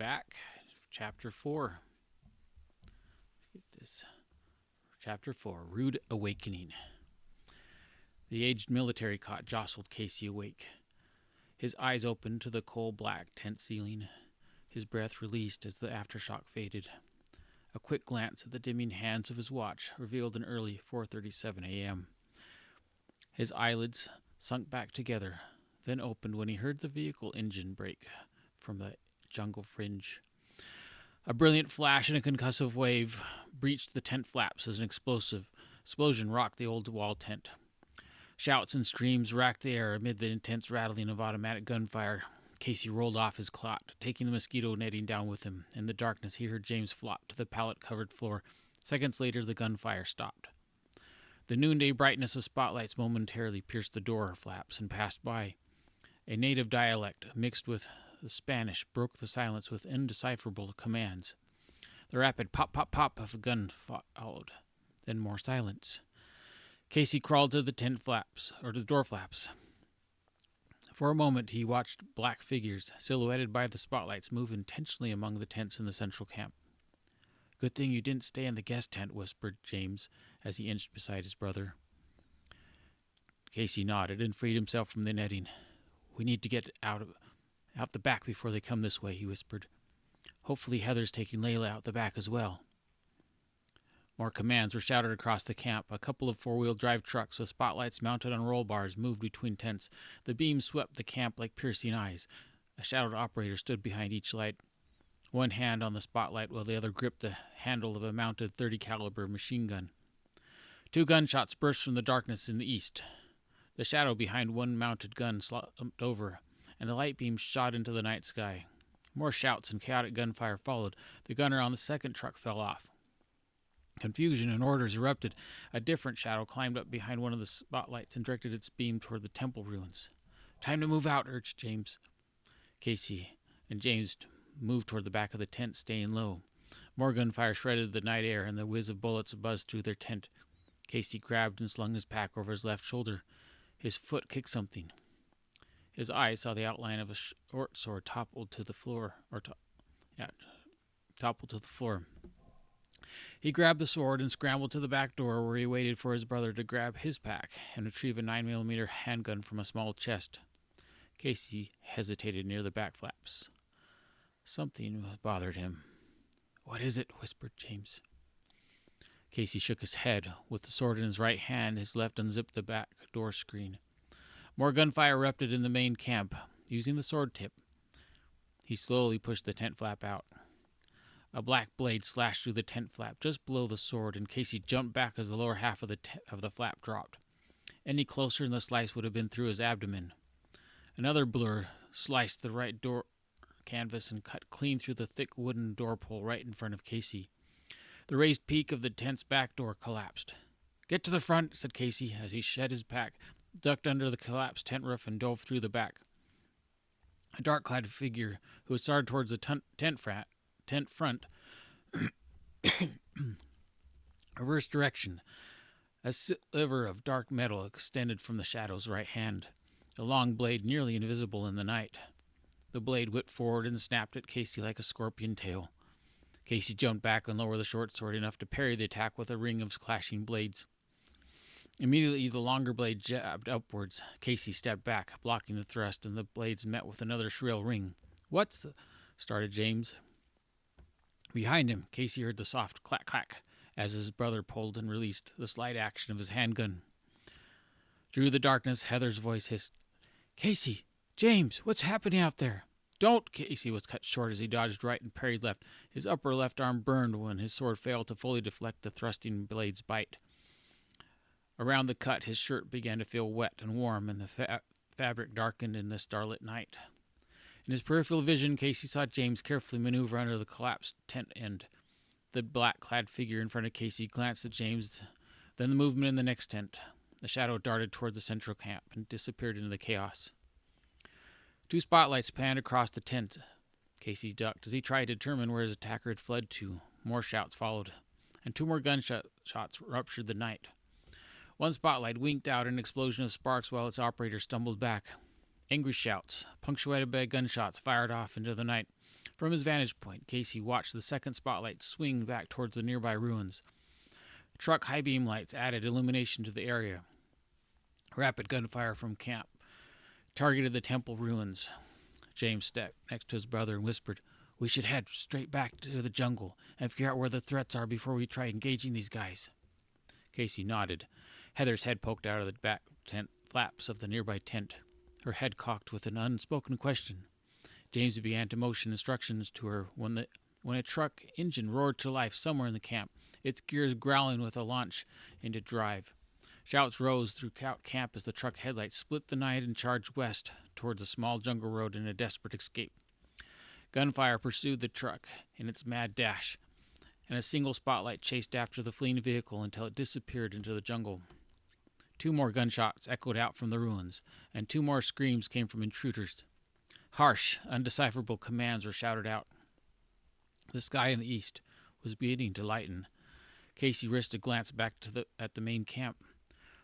back. Chapter 4. Get this. Chapter 4. Rude Awakening. The aged military cot jostled Casey awake. His eyes opened to the coal-black tent ceiling. His breath released as the aftershock faded. A quick glance at the dimming hands of his watch revealed an early 4:37 a.m. His eyelids sunk back together, then opened when he heard the vehicle engine brake from the jungle fringe. A brilliant flash and a concussive wave breached the tent flaps as an explosion rocked the old wall tent. Shouts and screams racked the air amid the intense rattling of automatic gunfire. Casey rolled off his cot, taking the mosquito netting down with him. In the darkness, he heard James flop to the pallet-covered floor. Seconds later, the gunfire stopped. The noonday brightness of spotlights momentarily pierced the door flaps and passed by. A native dialect, mixed with the Spanish, broke the silence with indecipherable commands. The rapid pop-pop-pop of a gun followed. Then more silence. Casey crawled to the door flaps. For a moment, he watched black figures, silhouetted by the spotlights, move intentionally among the tents in the central camp. "Good thing you didn't stay in the guest tent," whispered James as he inched beside his brother. Casey nodded and freed himself from the netting. "We need to get out the back before they come this way," he whispered. "Hopefully Heather's taking Layla out the back as well." More commands were shouted across the camp. A couple of four-wheel drive trucks with spotlights mounted on roll bars moved between tents. The beams swept the camp like piercing eyes. A shadowed operator stood behind each light, one hand on the spotlight while the other gripped the handle of a mounted .30 caliber machine gun. Two gunshots burst from the darkness in the east. The shadow behind one mounted gun slumped over, and the light beams shot into the night sky. More shouts and chaotic gunfire followed. The gunner on the second truck fell off. Confusion and orders erupted. A different shadow climbed up behind one of the spotlights and directed its beam toward the temple ruins. "Time to move out," urged James. Casey and James moved toward the back of the tent, staying low. More gunfire shredded the night air, and the whiz of bullets buzzed through their tent. Casey grabbed and slung his pack over his left shoulder. His foot kicked something. His eyes saw the outline of a short sword toppled to the floor. He grabbed the sword and scrambled to the back door, where he waited for his brother to grab his pack and retrieve a 9mm handgun from a small chest. Casey hesitated near the back flaps. Something bothered him. "What is it?" whispered James. Casey shook his head. With the sword in his right hand, his left unzipped the back door screen. More gunfire erupted in the main camp. Using the sword tip, he slowly pushed the tent flap out. A black blade slashed through the tent flap just below the sword, and Casey jumped back as the lower half of the flap dropped. Any closer, and the slice would have been through his abdomen. Another blur sliced the right door canvas and cut clean through the thick wooden door pole right in front of Casey. The raised peak of the tent's back door collapsed. "Get to the front," said Casey as he shed his pack, ducked under the collapsed tent roof, and dove through the back. A dark-clad figure who had started towards the tent front reversed direction. A sliver of dark metal extended from the shadow's right hand, a long blade nearly invisible in the night. The blade whipped forward and snapped at Casey like a scorpion tail. Casey jumped back and lowered the short sword enough to parry the attack with a ring of clashing blades. Immediately, the longer blade jabbed upwards. Casey stepped back, blocking the thrust, and the blades met with another shrill ring. Started James. Behind him, Casey heard the soft clack-clack as his brother pulled and released the slight action of his handgun. Through the darkness, Heather's voice hissed, "Casey! James! What's happening out there?" "Don't!" Casey was cut short as he dodged right and parried left. His upper left arm burned when his sword failed to fully deflect the thrusting blade's bite. Around the cut, his shirt began to feel wet and warm, and the fabric darkened in the starlit night. In his peripheral vision, Casey saw James carefully maneuver under the collapsed tent end. The black-clad figure in front of Casey glanced at James, then the movement in the next tent. The shadow darted toward the central camp and disappeared into the chaos. Two spotlights panned across the tent. Casey ducked as he tried to determine where his attacker had fled to. More shouts followed, and two more gunshots ruptured the night. One spotlight winked out an explosion of sparks while its operator stumbled back. Angry shouts, punctuated by gunshots, fired off into the night. From his vantage point, Casey watched the second spotlight swing back towards the nearby ruins. Truck high beam lights added illumination to the area. Rapid gunfire from camp targeted the temple ruins. James stepped next to his brother and whispered, "We should head straight back to the jungle and figure out where the threats are before we try engaging these guys." Casey nodded. Heather's head poked out of the back tent flaps of the nearby tent, her head cocked with an unspoken question. James began to motion instructions to her when a truck engine roared to life somewhere in the camp, its gears growling with a launch into drive. Shouts rose through camp as the truck headlights split the night and charged west towards a small jungle road in a desperate escape. Gunfire pursued the truck in its mad dash, and a single spotlight chased after the fleeing vehicle until it disappeared into the jungle. 2 more gunshots echoed out from the ruins, and 2 more screams came from intruders. Harsh, undecipherable commands were shouted out. The sky in the east was beginning to lighten. Casey risked a glance back at the main camp.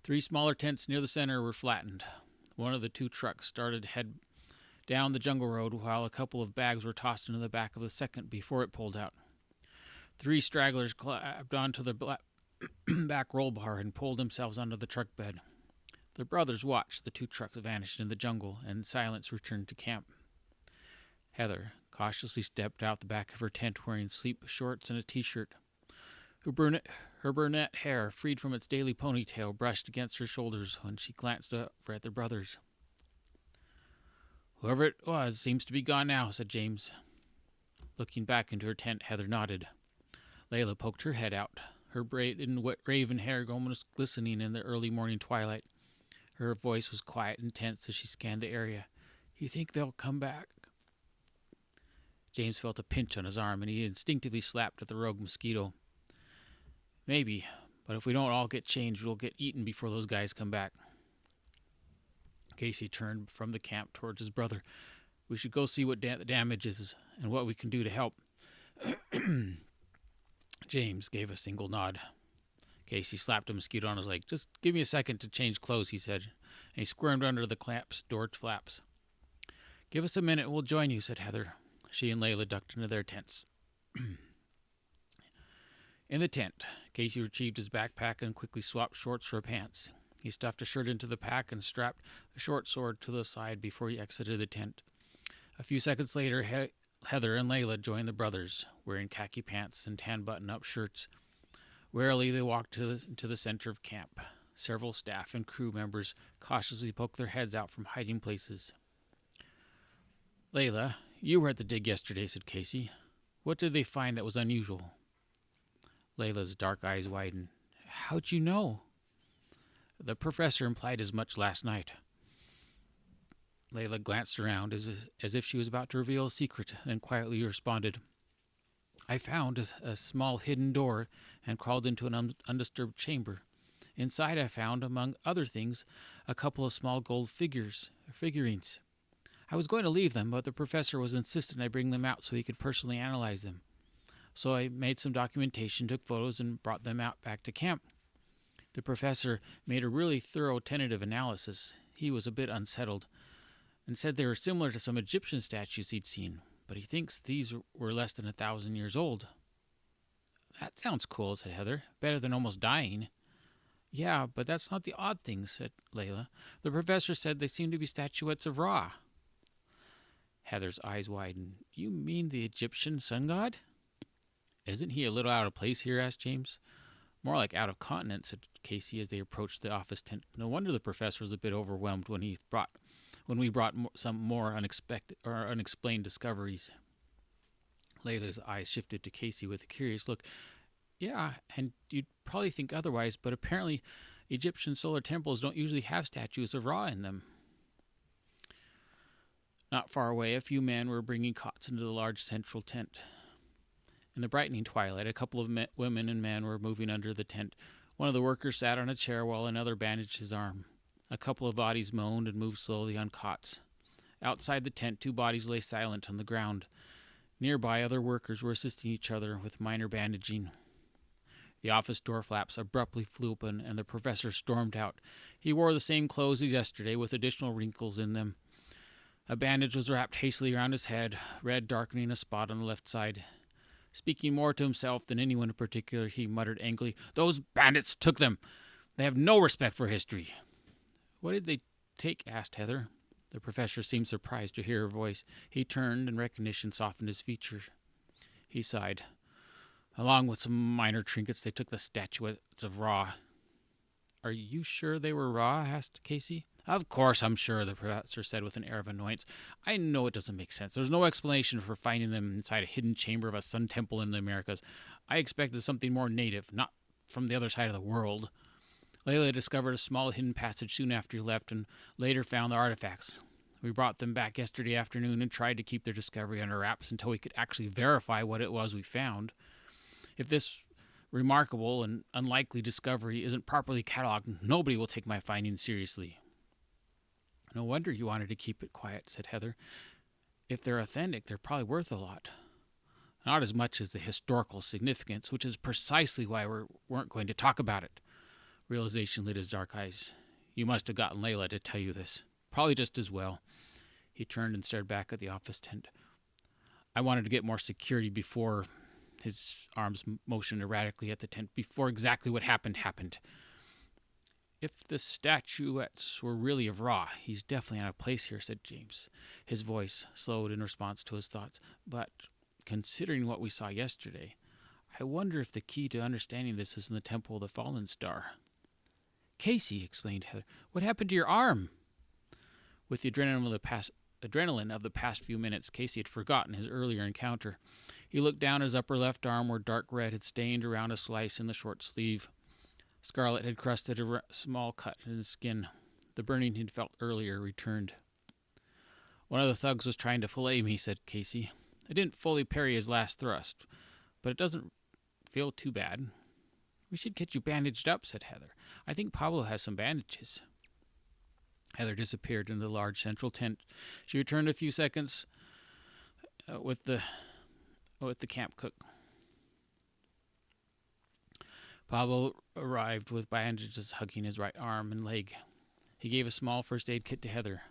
3 smaller tents near the center were flattened. One of the 2 trucks started to head down the jungle road while a couple of bags were tossed into the back of the second before it pulled out. 3 stragglers clapped onto the back roll bar and pulled themselves onto the truck bed. The brothers watched the 2 trucks vanish in the jungle, and silence returned to camp. Heather cautiously stepped out the back of her tent wearing sleep shorts and a t-shirt. Her brunette hair, freed from its daily ponytail, brushed against her shoulders when she glanced over at the brothers. "Whoever it was seems to be gone now," said James. Looking back into her tent, Heather nodded. Layla poked her head out, her braided raven hair almost glistening in the early morning twilight. Her voice was quiet and tense as she scanned the area. "You think they'll come back?" James felt a pinch on his arm, and he instinctively slapped at the rogue mosquito. "Maybe, but if we don't all get changed, we'll get eaten before those guys come back." Casey turned from the camp towards his brother. "We should go see what the damage is and what we can do to help." James gave a single nod. Casey slapped a mosquito on his leg. "Just give me a second to change clothes," he said, and he squirmed under the camp's door flaps. "Give us a minute and we'll join you," said Heather. She and Layla ducked into their tents. In the tent, Casey retrieved his backpack and quickly swapped shorts for pants. He stuffed a shirt into the pack and strapped a short sword to the side before he exited the tent. A few seconds later, Heather and Layla joined the brothers, wearing khaki pants and tan button-up shirts. Warily, they walked to the center of camp. Several staff and crew members cautiously poked their heads out from hiding places. "Layla, you were at the dig yesterday," said Casey. "What did they find that was unusual?" Layla's dark eyes widened. "How'd you know?" "The professor implied as much last night." Layla glanced around as if she was about to reveal a secret, then quietly responded, "I found a small hidden door and crawled into an undisturbed chamber. Inside I found, among other things, a couple of small gold figurines. I was going to leave them, but the professor was insistent I bring them out so he could personally analyze them. So I made some documentation, took photos, and brought them out back to camp. The professor made a really thorough tentative analysis. He was a bit unsettled and said they were similar to some Egyptian statues he'd seen, but he thinks these were less than 1,000 years old." "That sounds cool," said Heather. "Better than almost dying." "Yeah, but that's not the odd thing," said Layla. "The professor said they seem to be statuettes of Ra." Heather's eyes widened. "You mean the Egyptian sun god?" "Isn't he a little out of place here?" asked James. "More like out of continent," said Casey as they approached the office tent. "No wonder the professor was a bit overwhelmed when we brought some more unexpected or unexplained discoveries." Layla's eyes shifted to Casey with a curious look. "Yeah, and you'd probably think otherwise, but apparently Egyptian solar temples don't usually have statues of Ra in them." Not far away, a few men were bringing cots into the large central tent. In the brightening twilight, a couple of women and men were moving under the tent. One of the workers sat on a chair while another bandaged his arm. A couple of bodies moaned and moved slowly on cots. Outside the tent, 2 bodies lay silent on the ground. Nearby, other workers were assisting each other with minor bandaging. The office door flaps abruptly flew open, and the professor stormed out. He wore the same clothes as yesterday, with additional wrinkles in them. A bandage was wrapped hastily around his head, red darkening a spot on the left side. Speaking more to himself than anyone in particular, he muttered angrily, "Those bandits took them! They have no respect for history." "What did they take?" asked Heather. The professor seemed surprised to hear her voice. He turned, and recognition softened his features. He sighed. "Along with some minor trinkets, they took the statuettes of Ra." "Are you sure they were Ra?" asked Casey. "Of course I'm sure," the professor said with an air of annoyance. "I know it doesn't make sense. There's no explanation for finding them inside a hidden chamber of a sun temple in the Americas. I expected something more native, not from the other side of the world." Layla discovered a small hidden passage soon after he left and later found the artifacts. "We brought them back yesterday afternoon and tried to keep their discovery under wraps until we could actually verify what it was we found. If this remarkable and unlikely discovery isn't properly cataloged, nobody will take my findings seriously." "No wonder you wanted to keep it quiet," said Heather. "If they're authentic, they're probably worth a lot." "Not as much as the historical significance, which is precisely why we weren't going to talk about it." Realization lit his dark eyes. "You must have gotten Layla to tell you this. Probably just as well." He turned and stared back at the office tent. "I wanted to get more security before—" His arms motioned erratically at the tent. "Before exactly what happened. If the statuettes were really of Ra, he's definitely out of place here," said James. His voice slowed in response to his thoughts. "But considering what we saw yesterday, I wonder if the key to understanding this is in the Temple of the Fallen Star." "Casey," explained Heather, "what happened to your arm?" With the adrenaline of the past few minutes, Casey had forgotten his earlier encounter. He looked down his upper left arm where dark red had stained around a slice in the short sleeve. Scarlet had crusted a small cut in his skin. The burning he'd felt earlier returned. "One of the thugs was trying to fillet me," said Casey. "I didn't fully parry his last thrust, but it doesn't feel too bad." "We should get you bandaged up," said Heather. "I think Pablo has some bandages." Heather disappeared into the large central tent. She returned a few seconds with the camp cook. Pablo arrived with bandages hugging his right arm and leg. He gave a small first aid kit to Heather.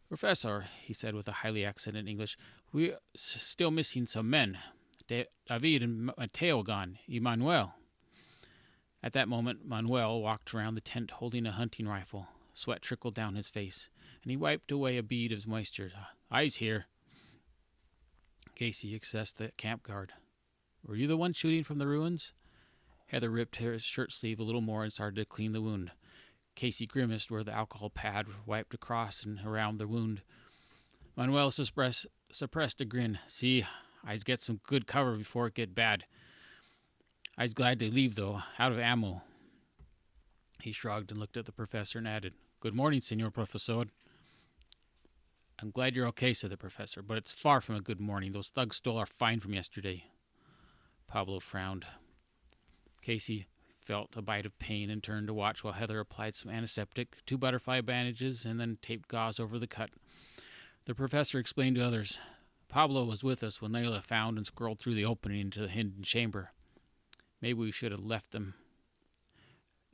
"Professor," he said with a highly accented English, "we're still missing some men. David and Mateo gone. Y Manuel." At that moment, Manuel walked around the tent holding a hunting rifle. Sweat trickled down his face, and he wiped away a bead of moisture. "I's here." Casey accessed the camp guard. "Were you the one shooting from the ruins?" Heather ripped his shirt sleeve a little more and started to clean the wound. Casey grimaced where the alcohol pad wiped across and around the wound. Manuel suppressed a grin. "See, I's get some good cover before it get bad. I's glad they leave, though, out of ammo." He shrugged and looked at the professor and added, "Good morning, Senor Professor." "I'm glad you're okay," said the professor, "but it's far from a good morning. Those thugs stole our find from yesterday." Pablo frowned. Casey felt a bite of pain and turned to watch while Heather applied some antiseptic, 2 butterfly bandages, and then taped gauze over the cut. The professor explained to others, "Pablo was with us when Layla found and scrolled through the opening into the hidden chamber. Maybe we should have left them."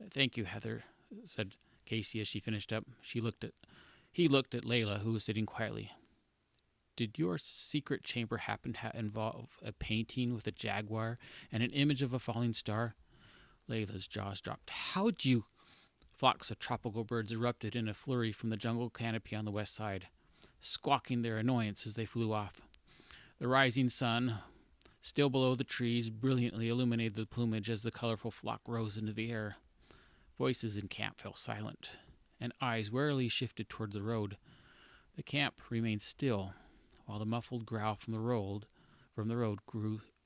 "Thank you, Heather," said Casey as she finished up. He looked at Layla, who was sitting quietly. "Did your secret chamber happen to involve a painting with a jaguar and an image of a falling star?" Layla's jaws dropped. "How'd you—" Flocks of tropical birds erupted in a flurry from the jungle canopy on the west side, squawking their annoyance as they flew off. The rising sun, still below the trees, brilliantly illuminated the plumage as the colorful flock rose into the air. Voices in camp fell silent, and eyes warily shifted toward the road. The camp remained still, while the muffled growl from the road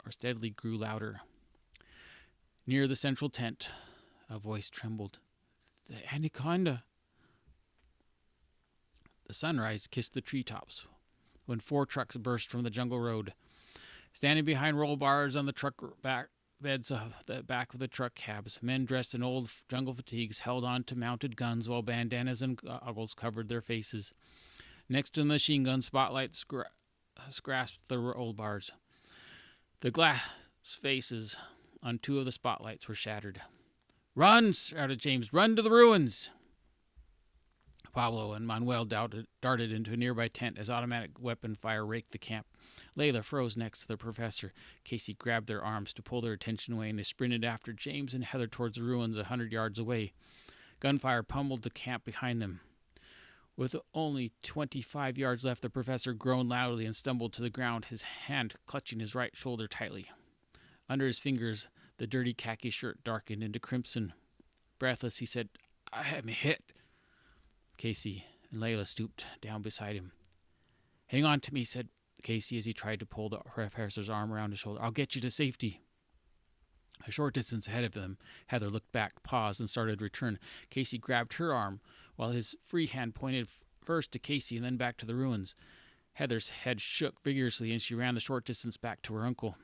steadily grew louder. Near the central tent, a voice trembled. "The anaconda!" The sunrise kissed the treetops when 4 trucks burst from the jungle road. Standing behind roll bars on the truck beds of the back of the truck cabs, men dressed in old jungle fatigues held on to mounted guns while bandanas and goggles covered their faces. Next to the machine gun spotlights grasped the roll bars. The glass faces on 2 of the spotlights were shattered. "Run!" shouted James. "Run to the ruins!" Pablo and Manuel darted into a nearby tent as automatic weapon fire raked the camp. Layla froze next to the professor. Casey grabbed their arms to pull their attention away, and they sprinted after James and Heather towards the ruins 100 yards away. Gunfire pummeled the camp behind them. With only 25 yards left, the professor groaned loudly and stumbled to the ground, his hand clutching his right shoulder tightly. Under his fingers, the dirty khaki shirt darkened into crimson. Breathless, he said, "I am hit." Casey and Layla stooped down beside him. "Hang on to me," said Casey as he tried to pull the professor's arm around his shoulder. "I'll get you to safety." A short distance ahead of them, Heather looked back, paused, and started to return. Casey grabbed her arm, while his free hand pointed first to Casey and then back to the ruins. Heather's head shook vigorously, and she ran the short distance back to her uncle.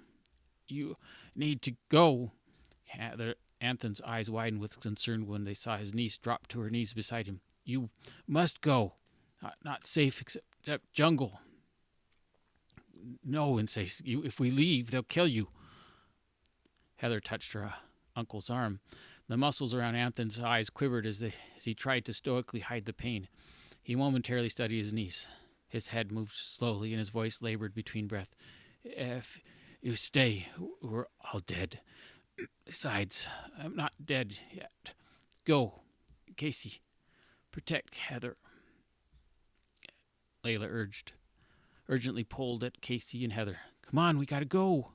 "You need to go." Anthony's eyes widened with concern when they saw his niece drop to her knees beside him. "You must go. Not safe except jungle." "No," and say, "if we leave, they'll kill you." Heather touched her uncle's arm. The muscles around Anthony's eyes quivered as he tried to stoically hide the pain. He momentarily studied his niece. His head moved slowly, and his voice labored between breaths. "If you stay, we're all dead. Besides, I'm not dead yet. Go, Casey. Protect Heather." Layla urgently pulled at Casey and Heather. "Come on, we gotta go."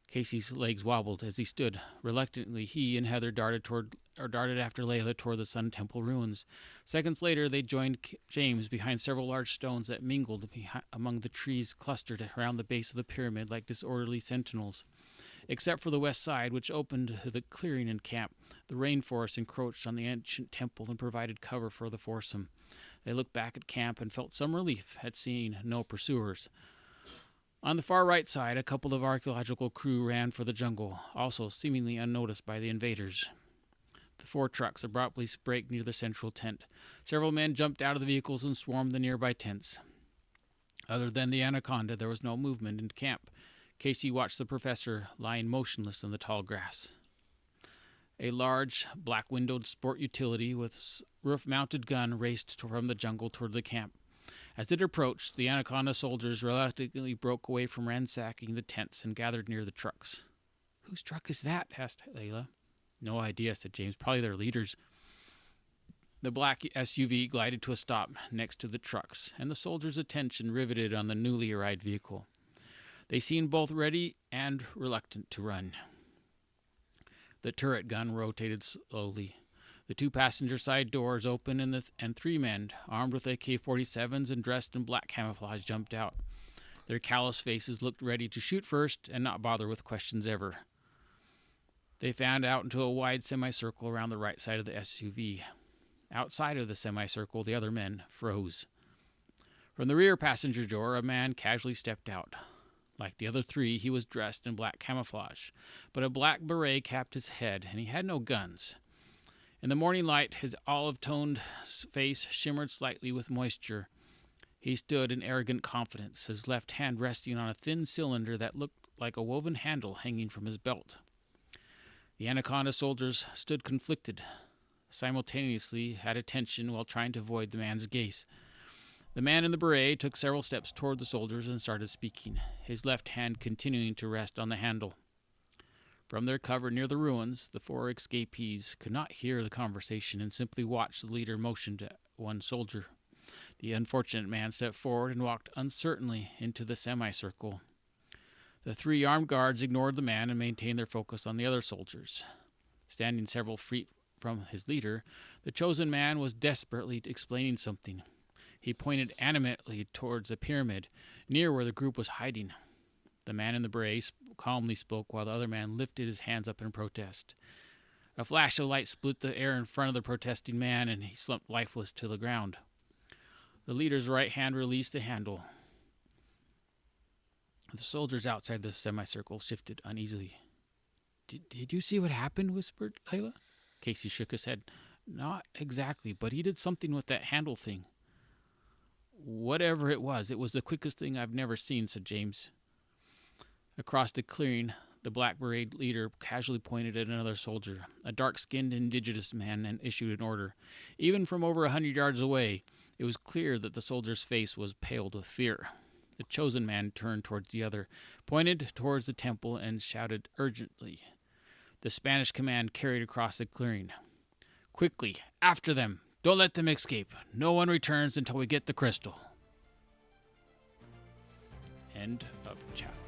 Casey's legs wobbled as he stood. Reluctantly, he and Heather darted after Layla toward the Sun Temple ruins. Seconds later, they joined James behind several large stones that mingled among the trees clustered around the base of the pyramid like disorderly sentinels. Except for the west side, which opened to the clearing and camp, the rainforest encroached on the ancient temple and provided cover for the foursome. They looked back at camp and felt some relief at seeing no pursuers. On the far right side, a couple of archaeological crew ran for the jungle, also seemingly unnoticed by the invaders. The 4 trucks abruptly braked near the central tent. Several men jumped out of the vehicles and swarmed the nearby tents. Other than the anaconda, there was no movement in camp. Casey watched the professor lying motionless in the tall grass. A large, black-windowed sport utility with roof-mounted gun raced from the jungle toward the camp. As it approached, the anaconda soldiers reluctantly broke away from ransacking the tents and gathered near the trucks. "Whose truck is that?" asked Layla. "No idea," said James. "Probably their leaders." The black SUV glided to a stop next to the trucks, and the soldiers' attention riveted on the newly arrived vehicle. They seemed both ready and reluctant to run. The turret gun rotated slowly. The 2 passenger side doors opened, and 3 men, armed with AK-47s and dressed in black camouflage, jumped out. Their callous faces looked ready to shoot first and not bother with questions ever. They fanned out into a wide semicircle around the right side of the SUV. Outside of the semicircle, the other men froze. From the rear passenger door, a man casually stepped out. Like the other 3, he was dressed in black camouflage, but a black beret capped his head, and he had no guns. In the morning light, his olive-toned face shimmered slightly with moisture. He stood in arrogant confidence, his left hand resting on a thin cylinder that looked like a woven handle hanging from his belt. The anaconda soldiers stood conflicted, simultaneously at attention while trying to avoid the man's gaze. The man in the beret took several steps toward the soldiers and started speaking, his left hand continuing to rest on the handle. From their cover near the ruins, the 4 escapees could not hear the conversation and simply watched the leader motion to one soldier. The unfortunate man stepped forward and walked uncertainly into the semicircle. The 3 armed guards ignored the man and maintained their focus on the other soldiers. Standing several feet from his leader, the chosen man was desperately explaining something. He pointed animatedly towards the pyramid, near where the group was hiding. The man in the beret calmly spoke while the other man lifted his hands up in protest. A flash of light split the air in front of the protesting man, and he slumped lifeless to the ground. The leader's right hand released the handle. The soldiers outside the semicircle shifted uneasily. Did you see what happened?" whispered Layla. Casey shook his head. "Not exactly, but he did something with that handle thing." "Whatever it was the quickest thing I've never seen," said James. Across the clearing, The Black Beret leader casually pointed at another soldier, a dark-skinned indigenous man, and issued an order. Even from over 100 yards away, it was clear that the soldier's face was paled with fear. The chosen man turned towards the other, pointed towards the temple, and shouted urgently. The Spanish command carried across the clearing. "Quickly, after them! Don't let them escape. No one returns until we get the crystal." End of chapter.